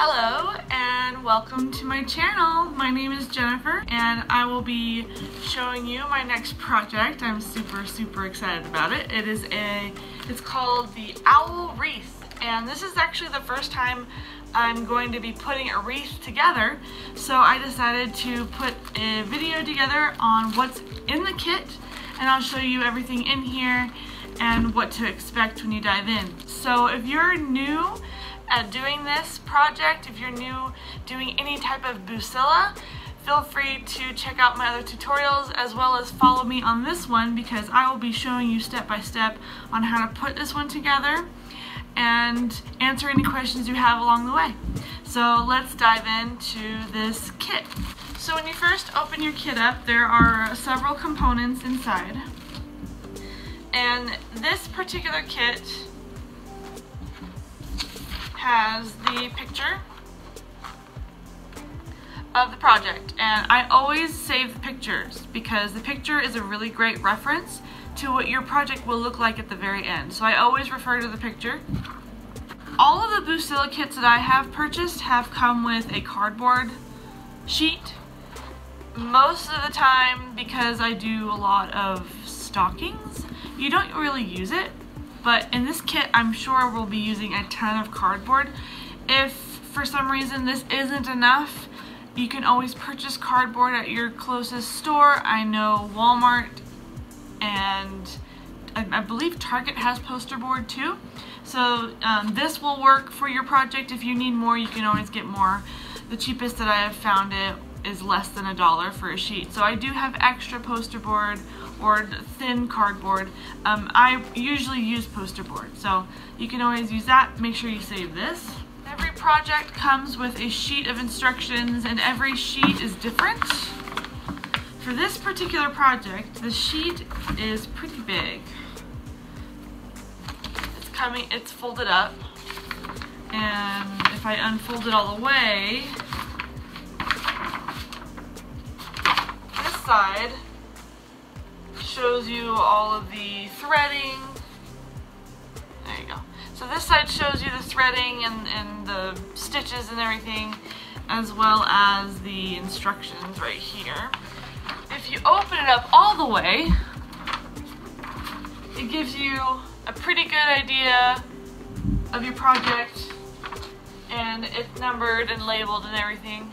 Hello and welcome to my channel. My name is Jennifer and I will be showing you my next project. I'm super excited about it. It's called the Owl Wreath, and this is actually the first time I'm going to be putting a wreath together, so I decided to put a video together on what's in the kit, and I'll show you everything in here and what to expect when you dive in. So if you're new at doing this project, if you're new doing any type of Bucilla, feel free to check out my other tutorials as well as follow me on this one, because I will be showing you step by step on how to put this one together and answer any questions you have along the way. So let's dive into this kit. So when you first open your kit up, there are several components inside, and this particular kit has the picture of the project, and I always save the pictures because the picture is a really great reference to what your project will look like at the very end. So I always refer to the picture. All of the Bucilla kits that I have purchased have come with a cardboard sheet. Most of the time, because I do a lot of stockings, you don't really use it. But in this kit, I'm sure we'll be using a ton of cardboard. If for some reason this isn't enough, you can always purchase cardboard at your closest store. I know Walmart and I believe Target has poster board too. So this will work for your project. If you need more, you can always get more. The cheapest that I have found it is less than $1 for a sheet. So I do have extra poster board or thin cardboard. I usually use poster board, so you can always use that. Make sure you save this. Every project comes with a sheet of instructions, and every sheet is different. For this particular project, the sheet is pretty big. It's folded up, and if I unfold it all the way, this side shows you all of the threading. There you go. So this side shows you the threading and the stitches and everything, as well as the instructions right here. If you open it up all the way, it gives you a pretty good idea of your project, and it's numbered and labeled and everything.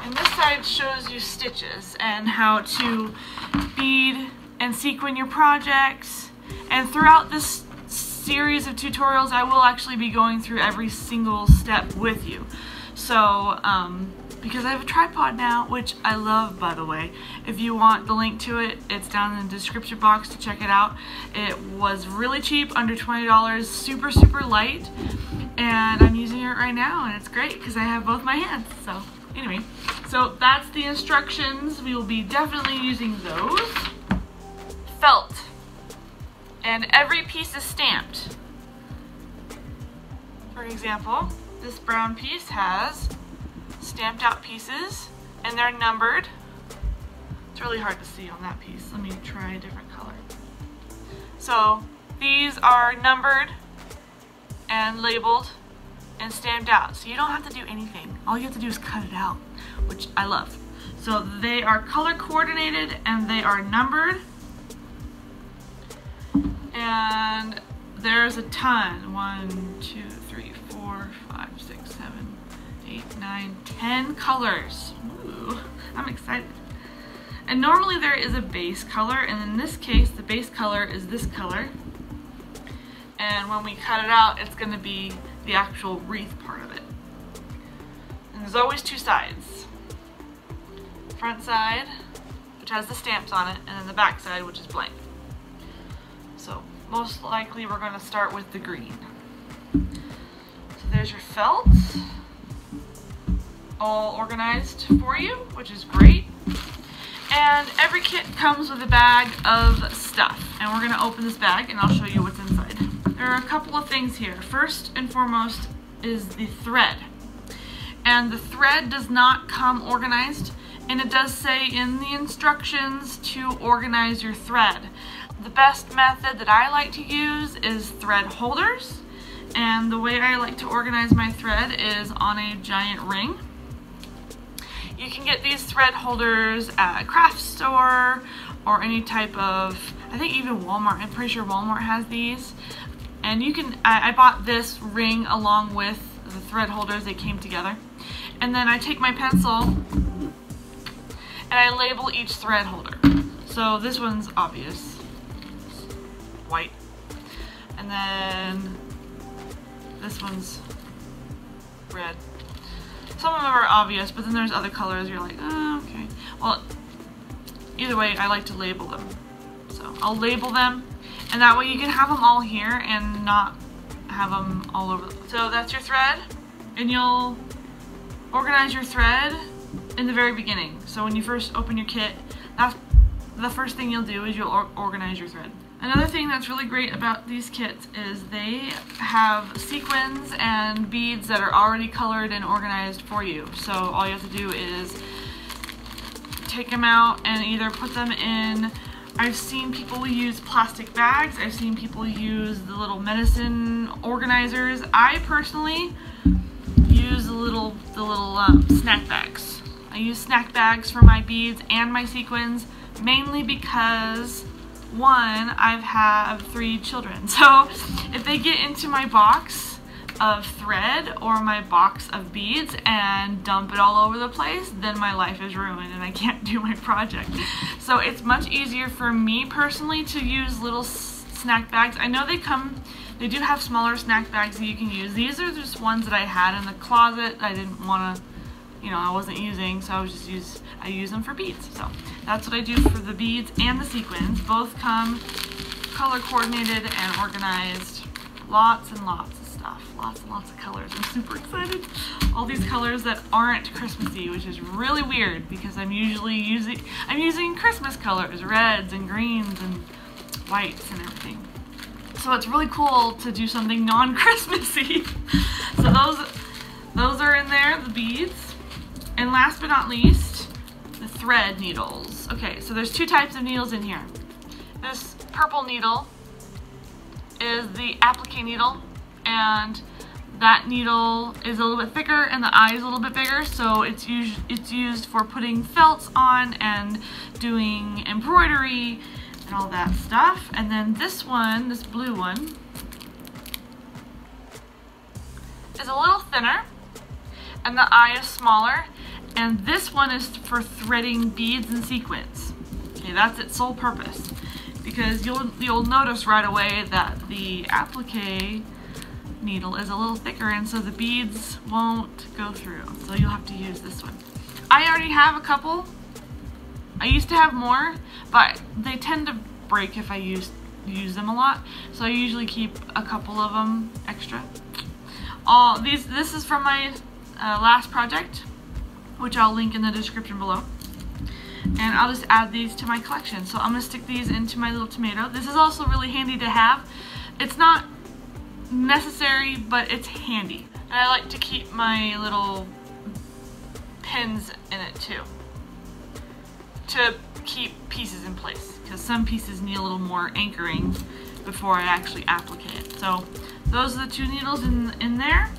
And this side shows you stitches and how to bead and sequin your projects. And throughout this series of tutorials, I will actually be going through every single step with you. So, because I have a tripod now, which I love, by the way. If you want the link to it, it's down in the description box to check it out. It was really cheap, under $20, super light, and I'm using it right now, and it's great because I have both my hands. So anyway, so that's the instructions. We will be definitely using those. Felt, and every piece is stamped. For example, this brown piece has stamped out pieces, and they're numbered. It's really hard to see on that piece. Let me try a different color. So these are numbered and labeled and stamped out, so you don't have to do anything. All you have to do is cut it out, which I love. So they are color coordinated and they are numbered, and there's a ton. 1, 2, 3, 4, 5, 6, 7, 8, 9, 10 colors. Ooh, I'm excited. And normally there is a base color, and in this case the base color is this color, and when we cut it out, it's going to be the actual wreath part of it. And there's always two sides. Front side, which has the stamps on it, and then the back side, which is blank. So most likely we're going to start with the green. So there's your felt, all organized for you, which is great. And every kit comes with a bag of stuff, and we're going to open this bag and I'll show you what's inside. There are a couple of things here. First and foremost is the thread, and the thread does not come organized, And it does say in the instructions to organize your thread. The best method that I like to use is thread holders. And the way I like to organize my thread is on a giant ring. You can get these thread holders at a craft store or any type of, I think even Walmart, I'm pretty sure Walmart has these. And you can, I bought this ring along with the thread holders, they came together. And then I take my pencil and I label each thread holder. So this one's obvious, white. And then this one's red. Some of them are obvious, but then there's other colors you're like, oh, okay. Well, either way, I like to label them. So I'll label them, and that way you can have them all here and not have them all over. So that's your thread, and you'll organize your thread in the very beginning. So when you first open your kit, that's the first thing you'll do is you'll organize your thread. Another thing that's really great about these kits is they have sequins and beads that are already colored and organized for you. So all you have to do is take them out and either put them in, I've seen people use plastic bags, I've seen people use the little medicine organizers. I personally use the little snack bags. I use snack bags for my beads and my sequins, mainly because one, I have 3 children, so if they get into my box of thread or my box of beads and dump it all over the place, then my life is ruined and I can't do my project. So it's much easier for me personally to use little snack bags. I know they do have smaller snack bags that you can use. These are just ones that I had in the closet I didn't want to, I wasn't using, so I use them for beads. So that's what I do for the beads and the sequins. Both come color coordinated and organized. Lots and lots of stuff. Lots and lots of colors. I'm super excited. All these colors that aren't Christmassy, which is really weird because I'm using Christmas colors, reds and greens and whites and everything. So it's really cool to do something non-Christmassy. So those are in there, the beads. And last but not least, the thread needles. Okay, so there's 2 types of needles in here. This purple needle is the applique needle, and that needle is a little bit thicker and the eye is a little bit bigger, so it's used for putting felts on and doing embroidery and all that stuff. And then this one, this blue one, is a little thinner and the eye is smaller. And this one is for threading beads and sequins. Okay, that's its sole purpose. Because you'll notice right away that the applique needle is a little thicker, and so the beads won't go through. So you'll have to use this one. I already have a couple. I used to have more, but they tend to break if I use them a lot. So I usually keep a couple of them extra. This is from my last project, which I'll link in the description below. And I'll just add these to my collection. So I'm going to stick these into my little tomato. This is also really handy to have. It's not necessary, but it's handy. And I like to keep my little pins in it too, to keep pieces in place, because some pieces need a little more anchoring before I actually applique it. So those are the 2 needles in there.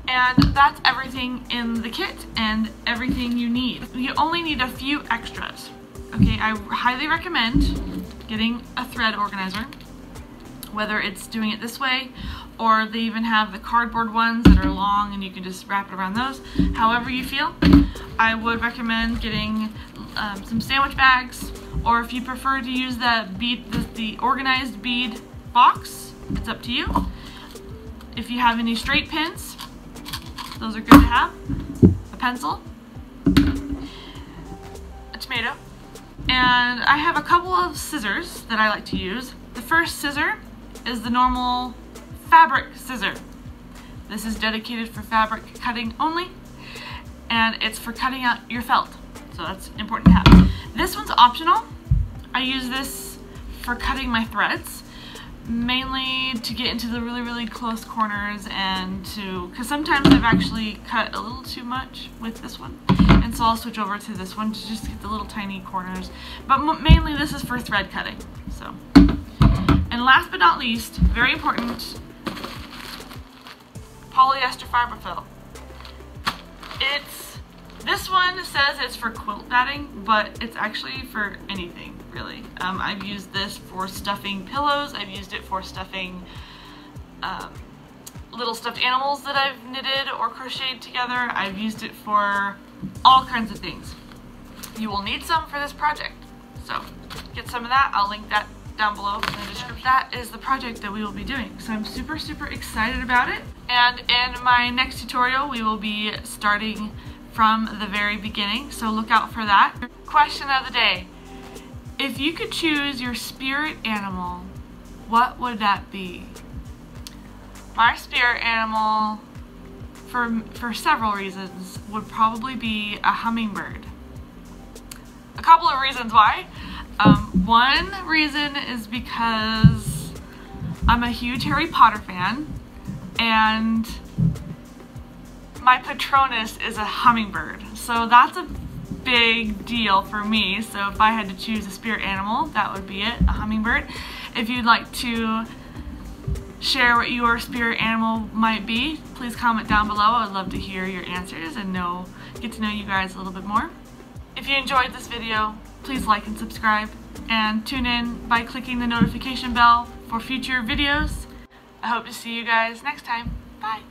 And that's everything in the kit and everything you need. You only need a few extras. Okay, I highly recommend getting a thread organizer, whether it's doing it this way or they even have the cardboard ones that are long and you can just wrap it around those. However you feel, I would recommend getting some sandwich bags, or if you prefer to use the organized bead box, it's up to you. If you have any straight pins, those are good to have. A pencil, a tomato, and I have a couple of scissors that I like to use. The first scissor is the normal fabric scissor. This is dedicated for fabric cutting only, and it's for cutting out your felt, so that's important to have. This one's optional. I use this for cutting my threads, mainly to get into the really close corners, and because sometimes I've actually cut a little too much with this one, and and so I'll switch over to this one to just get the little tiny corners. But mainly this is for thread cutting. So, and last but not least, very important, polyester fiberfill. This one says it's for quilt batting, but it's actually for anything, really. I've used this for stuffing pillows. I've used it for stuffing little stuffed animals that I've knitted or crocheted together. I've used it for all kinds of things. You will need some for this project, so get some of that. I'll link that down below in the description. That is the project that we will be doing, so I'm super excited about it. And in my next tutorial we will be starting from the very beginning, so look out for that. Question of the day: if you could choose your spirit animal, what would that be? My spirit animal, for several reasons, would probably be a hummingbird. A couple of reasons why. One reason is because I'm a huge Harry Potter fan, and my Patronus is a hummingbird, so that's a big deal for me. So if I had to choose a spirit animal, that would be it, a hummingbird. If you'd like to share what your spirit animal might be, please comment down below. I would love to hear your answers and get to know you guys a little bit more. If you enjoyed this video, please like and subscribe, and tune in by clicking the notification bell for future videos. I hope to see you guys next time. Bye!